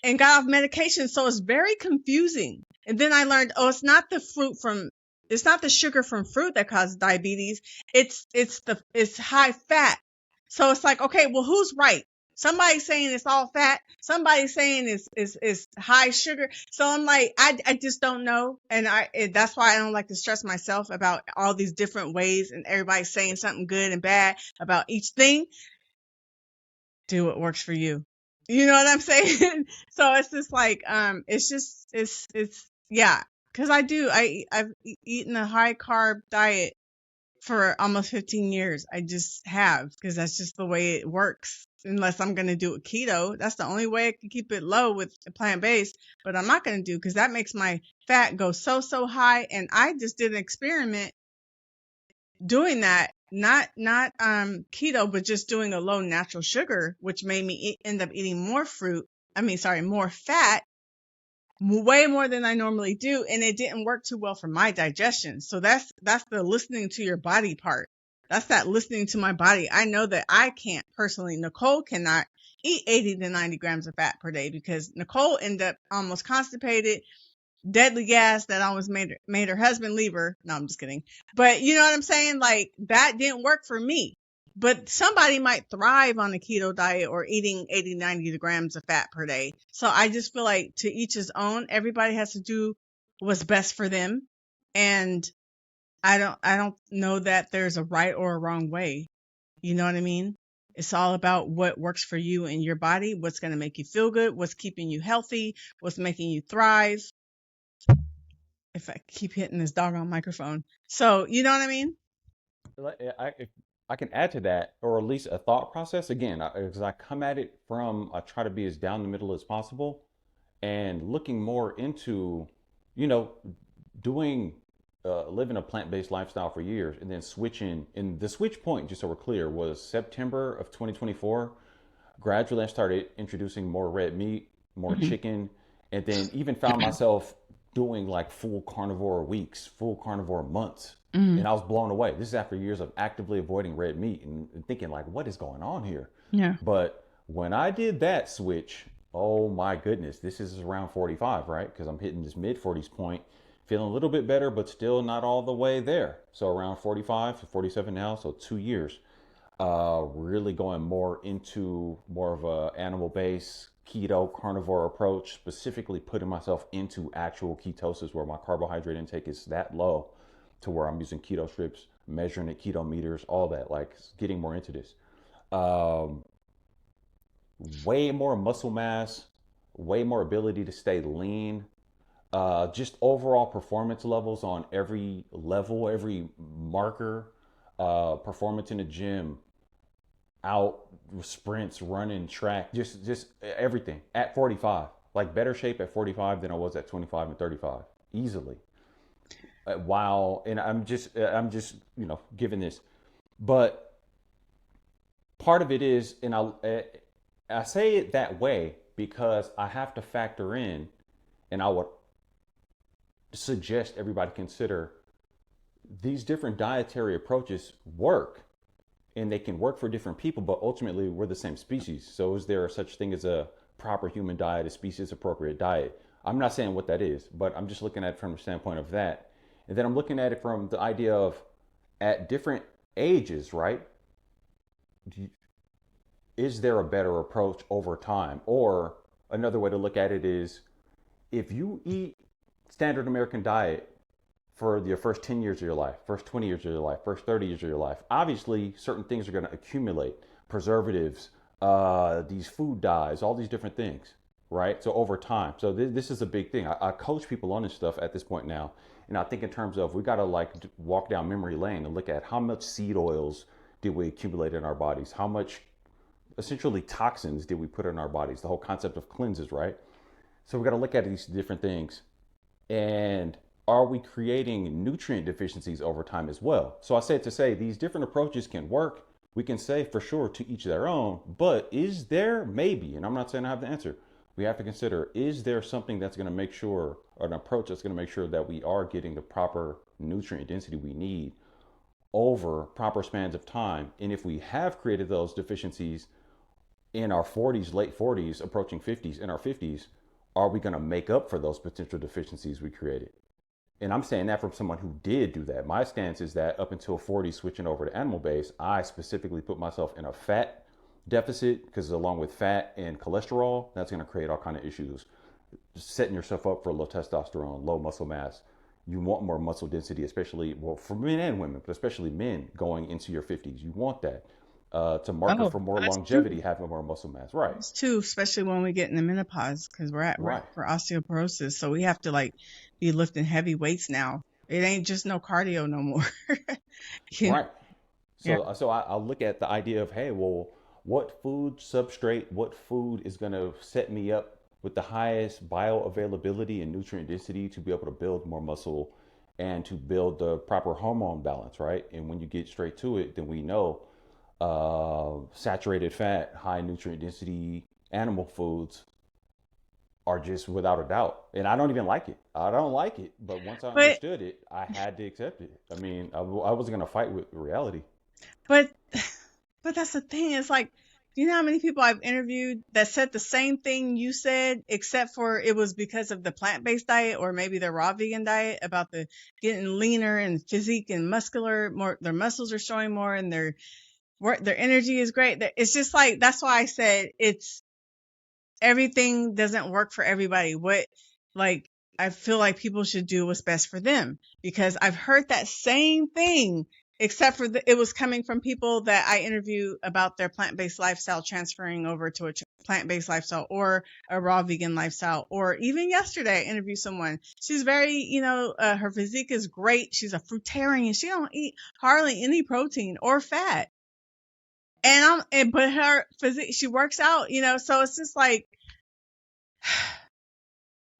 and got off medication. So it's very confusing. And then I learned, it's not the sugar from fruit that causes diabetes. It's high fat. So it's like, okay, well, who's right? Somebody's saying it's all fat. Somebody's saying it's high sugar. So I'm like, I just don't know. And that's why I don't like to stress myself about all these different ways and everybody's saying something good and bad about each thing. Do what works for you. You know what I'm saying? So it's just like, yeah. Cause I've eaten a high carb diet for almost 15 years. I just have, because that's just the way it works. Unless I'm going to do it keto. That's the only way I can keep it low with plant-based. But I'm not going to do because that makes my fat go so high. And I just did an experiment doing that. Not keto, but just doing a low natural sugar, which made me end up eating more fat. way more than I normally do, and it didn't work too well for my digestion. So that's the listening to your body part. That's that listening to my body. I know that I can't personally, Nicole cannot eat 80 to 90 grams of fat per day because Nicole ended up almost constipated, deadly gas that almost made her husband leave her. No, I'm just kidding. But you know what I'm saying? Like that didn't work for me. But somebody might thrive on a keto diet or eating 80, 90 grams of fat per day. So I just feel like to each his own. Everybody has to do what's best for them. And I don't know that there's a right or a wrong way. You know what I mean? It's all about what works for you and your body, what's going to make you feel good, what's keeping you healthy, what's making you thrive. If I keep hitting this doggone microphone. So, you know what I mean? If I can add to that, or at least a thought process again, because I come at it from, I try to be as down the middle as possible, and looking more into, you know, doing, living a plant-based lifestyle for years, and then switching. And the switch point, just so we're clear, was September of 2024. Gradually, I started introducing more red meat, more chicken, and then even found myself doing like full carnivore weeks, full carnivore months. And I was blown away. This is after years of actively avoiding red meat and thinking like, what is going on here? Yeah. But when I did that switch, oh my goodness, this is around 45, right? Because I'm hitting this mid-40s point, feeling a little bit better, but still not all the way there. So around 45 to 47 now, so 2 years. Really going more into more of a animal-based keto carnivore approach, specifically putting myself into actual ketosis where my carbohydrate intake is that low to where I'm using keto strips, measuring it, keto meters, all that, like getting more into this. Um, Way more muscle mass, way more ability to stay lean, just overall performance levels on every level, every marker, performance in the gym, out sprints, running, track, just everything at 45. Like better shape at 45 than I was at 25 and 35, easily. While and I'm just giving this, but part of it is, and I say it that way because I have to factor in, and I would suggest everybody consider these different dietary approaches work, and they can work for different people, but ultimately we're the same species. So is there such thing as a proper human diet, a species appropriate diet? I'm not saying what that is, but I'm just looking at it from the standpoint of that. And then I'm looking at it from the idea of at different ages, right? Is there a better approach over time? Or another way to look at it is if you eat standard American diet for your first 10 years of your life, first 20 years of your life, first 30 years of your life, obviously certain things are going to accumulate, preservatives, these food dyes, all these different things, right? So over time, so this is a big thing. I coach people on this stuff at this point now. And I think in terms of, we got to like walk down memory lane and look at how much seed oils did we accumulate in our bodies? How much essentially toxins did we put in our bodies? The whole concept of cleanses, right? So we got to look at these different things. And are we creating nutrient deficiencies over time as well? So I said to say these different approaches can work. We can say for sure to each their own, but is there maybe, and I'm not saying I have the answer, we have to consider, is there something that's going to make sure, or an approach that's going to make sure that we are getting the proper nutrient density we need over proper spans of time? And if we have created those deficiencies in our 40s, late 40s, approaching 50s, in our 50s, are we going to make up for those potential deficiencies we created? And I'm saying that from someone who did do that. My stance is that up until 40, switching over to animal based, I specifically put myself in a fat deficit, because along with fat and cholesterol, that's going to create all kind of issues. Setting yourself up for low testosterone, low muscle mass. You want more muscle density, especially, well, for men and women, but especially men going into your 50s. You want that to marker for more longevity, having more muscle mass. Right. It's too, especially when we get in the menopause, because we're at risk for osteoporosis. So we have to like be lifting heavy weights now. It ain't just no cardio no more. Right. So I'll look at the idea of, hey, well, what food substrate, what food is going to set me up with the highest bioavailability and nutrient density to be able to build more muscle and to build the proper hormone balance, right? And when you get straight to it, then we know saturated fat, high nutrient density animal foods are just without a doubt. And I don't even like it. I don't like it. But once I But understood it, I had to accept it. I mean, I wasn't going to fight with reality. but but that's the thing. It's like, do you know how many people I've interviewed that said the same thing you said, except for it was because of the plant-based diet or maybe the raw vegan diet, about the getting leaner and physique and muscular, more their muscles are showing more and their energy is great. It's just like, that's why I said it's, everything doesn't work for everybody. Like, I feel like people should do what's best for them, because I've heard that same thing, except for it was coming from people that I interview about their plant-based lifestyle transferring over to a plant-based lifestyle or a raw vegan lifestyle. Or even yesterday, I interviewed someone. She's very, her physique is great. She's a fruitarian. She don't eat hardly any protein or fat. But her physique, she works out, so it's just like,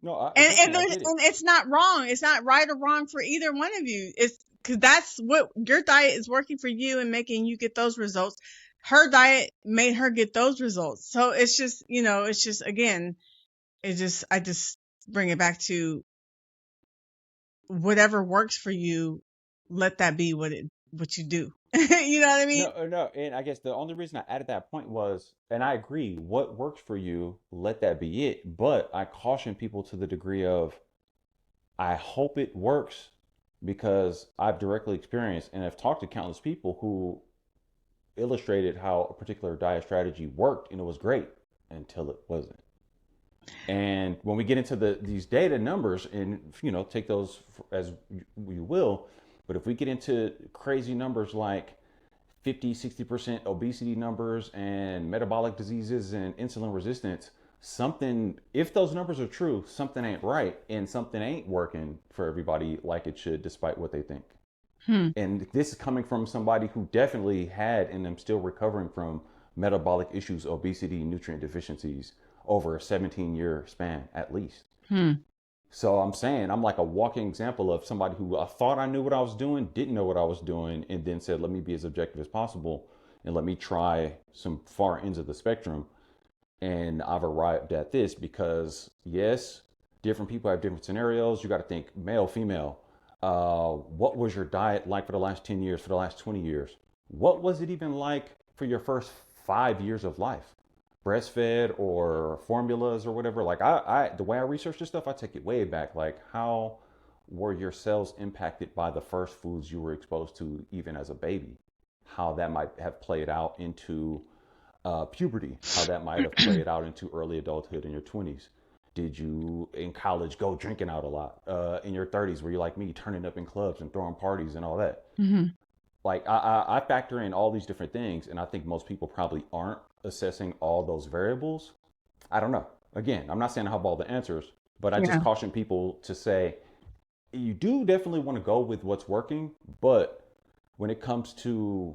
No, trust and me, I get it. it's not wrong. It's not right or wrong for either one of you. It's because that's what your diet is working for you and making you get those results. Her diet made her get those results. So it's just, again, I just bring it back to whatever works for you. Let that be what you do. You know what I mean? No, and I guess the only reason I added that point was, and I agree, what works for you, let that be it. But I caution people to the degree of, I hope it works, because I've directly experienced and have talked to countless people who illustrated how a particular diet strategy worked and it was great until it wasn't. And when we get into these data numbers, and take those as you will, but if we get into crazy numbers like 50, 60% obesity numbers and metabolic diseases and insulin resistance, something, if those numbers are true, something ain't right and something ain't working for everybody like it should, despite what they think. And this is coming from somebody who definitely had and I'm still recovering from metabolic issues, obesity, nutrient deficiencies over a 17-year span at least. So I'm saying I'm like a walking example of somebody who I thought I knew what I was doing, didn't know what I was doing, and then said, let me be as objective as possible and let me try some far ends of the spectrum. And I've arrived at this because, yes, different people have different scenarios. You got to think male, female. What was your diet like for the last 10 years, for the last 20 years? What was it even like for your first 5 years of life? Breastfed or formulas or whatever. Like the way I research this stuff, I take it way back. Like, how were your cells impacted by the first foods you were exposed to even as a baby? How that might have played out into puberty, how that might have played out into early adulthood in your 20s. Did you in college go drinking out a lot? In your 30s, were you like me, turning up in clubs and throwing parties and all that? Like, I factor in all these different things, and I think most people probably aren't assessing all those variables. I don't know. Again, I'm not saying I have all the answers, but I just caution people to say, you do definitely want to go with what's working, but when it comes to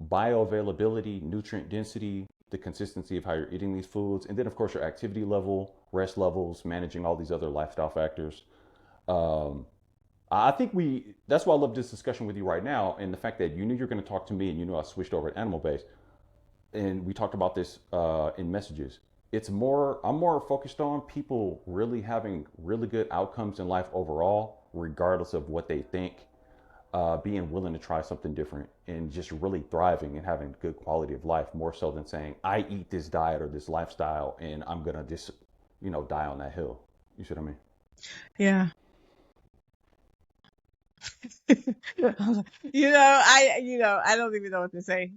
bioavailability, nutrient density, the consistency of how you're eating these foods, and then of course your activity level, rest levels, managing all these other lifestyle factors. Um, I think that's why I love this discussion with you right now, and the fact that you knew you're going to talk to me and I switched over to animal based, and we talked about this in messages. I'm more focused on people really having really good outcomes in life overall, regardless of what they think, being willing to try something different and just really thriving and having good quality of life, more so than saying, I eat this diet or this lifestyle and I'm going to just, die on that hill. You see what I mean? Yeah. I don't even know what to say.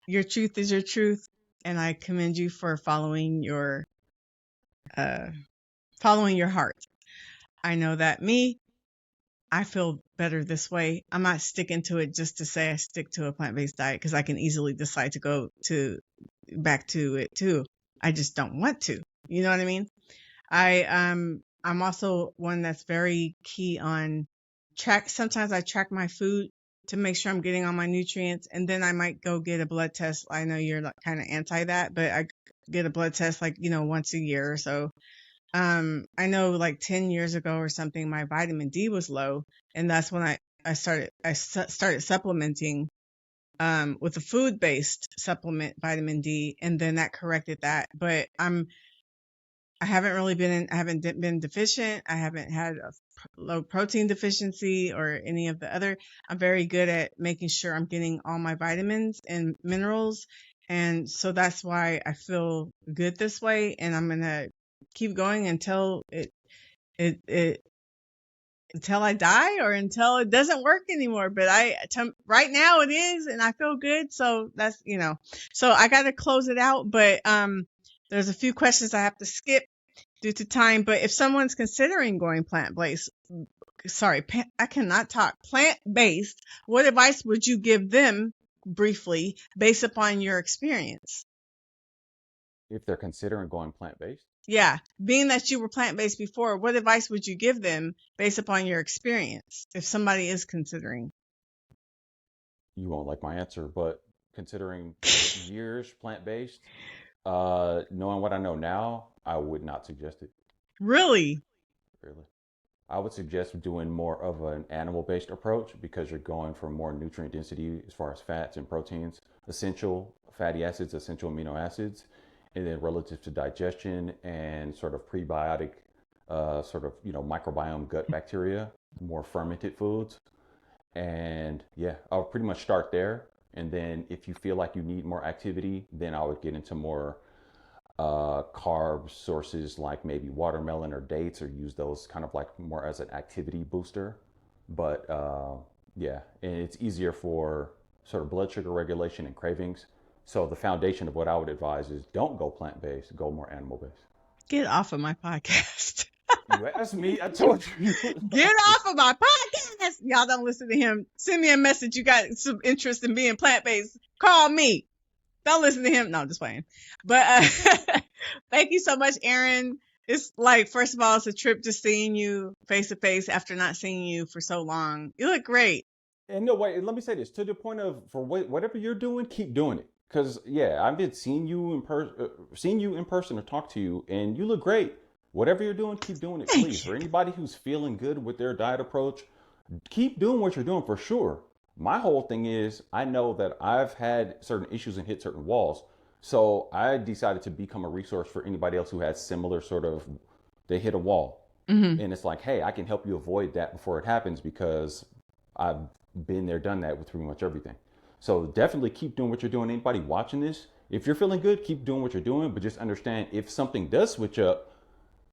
Your truth is your truth, and I commend you for following your heart. I know that I feel better this way. I'm not sticking to it just to say I stick to a plant-based diet, because I can easily decide to go back to it too. I just don't want to. You know what I mean? I'm also one that's very key on sometimes I track my food to make sure I'm getting all my nutrients, and then I might go get a blood test. I know you're kind of anti that, but I get a blood test once a year or so. I know like 10 years ago or something, my vitamin D was low, and that's when I started supplementing with a food-based supplement, vitamin D, and then that corrected that. But I haven't been deficient. I haven't had a low protein deficiency or any of the other. I'm very good at making sure I'm getting all my vitamins and minerals. And so that's why I feel good this way. And I'm going to keep going until until I die or until it doesn't work anymore. But right now it is, and I feel good. So that's, so I got to close it out. But, there's a few questions I have to skip due to time. But if someone's considering going plant-based, I cannot talk, plant-based, what advice would you give them briefly based upon your experience? If they're considering going plant-based? Yeah. Being that you were plant-based before, what advice would you give them based upon your experience if somebody is considering? You won't like my answer, but considering years plant-based, knowing what I know now, I would not suggest it. Really? Really. I would suggest doing more of an animal-based approach because you're going for more nutrient density as far as fats and proteins, essential fatty acids, essential amino acids, and then relative to digestion and sort of prebiotic, microbiome gut bacteria, more fermented foods. And yeah, I'll pretty much start there. And then if you feel like you need more activity, then I would get into more carb sources like maybe watermelon or dates, or use those kind of like more as an activity booster. But yeah, and it's easier for sort of blood sugar regulation and cravings. So the foundation of what I would advise is don't go plant-based, go more animal-based. Get off of my podcast. You asked me, I told you. Get off of my podcast. Y'all don't listen to him. Send me a message. You got some interest in being plant-based. Call me. Don't listen to him. No, I'm just playing. But thank you so much, Aaron. It's like, first of all, it's a trip just seeing you face to face after not seeing you for so long. You look great. And no, wait, let me say this, to the point of, for whatever you're doing, keep doing it. Because yeah, I've been seeing you in person or talk to you, and you look great. Whatever you're doing, keep doing it, please. For anybody who's feeling good with their diet approach, keep doing what you're doing for sure. My whole thing is, I know that I've had certain issues and hit certain walls. So I decided to become a resource for anybody else who has similar they hit a wall. Mm-hmm. And it's like, hey, I can help you avoid that before it happens because I've been there, done that with pretty much everything. So definitely keep doing what you're doing. Anybody watching this, if you're feeling good, keep doing what you're doing, but just understand if something does switch up,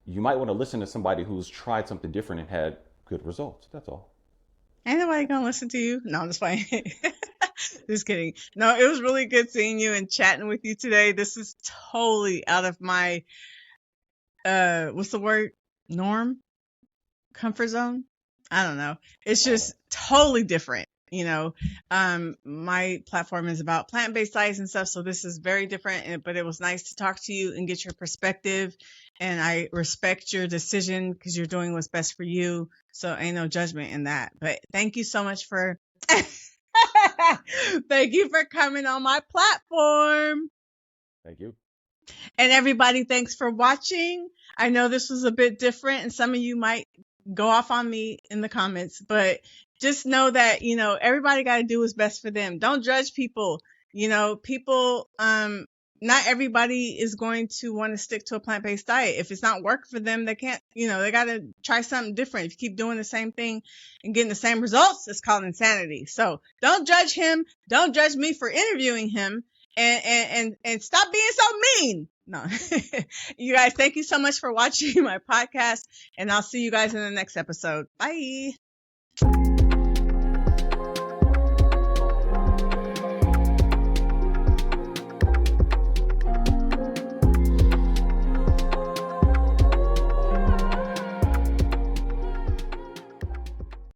you might want to listen to somebody who's tried something different and had good results. That's all. Ain't nobody gonna listen to you. No, I'm just playing. Just kidding. No, it was really good seeing you and chatting with you today. This is totally out of my, what's the word? Norm? Comfort zone? I don't know. It's just totally different. My platform is about plant-based diets and stuff. So this is very different, but it was nice to talk to you and get your perspective. And I respect your decision because you're doing what's best for you. So ain't no judgment in that. But thank you so much for, thank you for coming on my platform. Thank you. And everybody, thanks for watching. I know this was a bit different and some of you might go off on me in the comments, but just know that, everybody got to do what's best for them. Don't judge people. Not everybody is going to want to stick to a plant-based diet. If it's not working for them, they can't, they got to try something different. If you keep doing the same thing and getting the same results, it's called insanity. So don't judge him. Don't judge me for interviewing him, and stop being so mean. No, you guys, thank you so much for watching my podcast, and I'll see you guys in the next episode. Bye.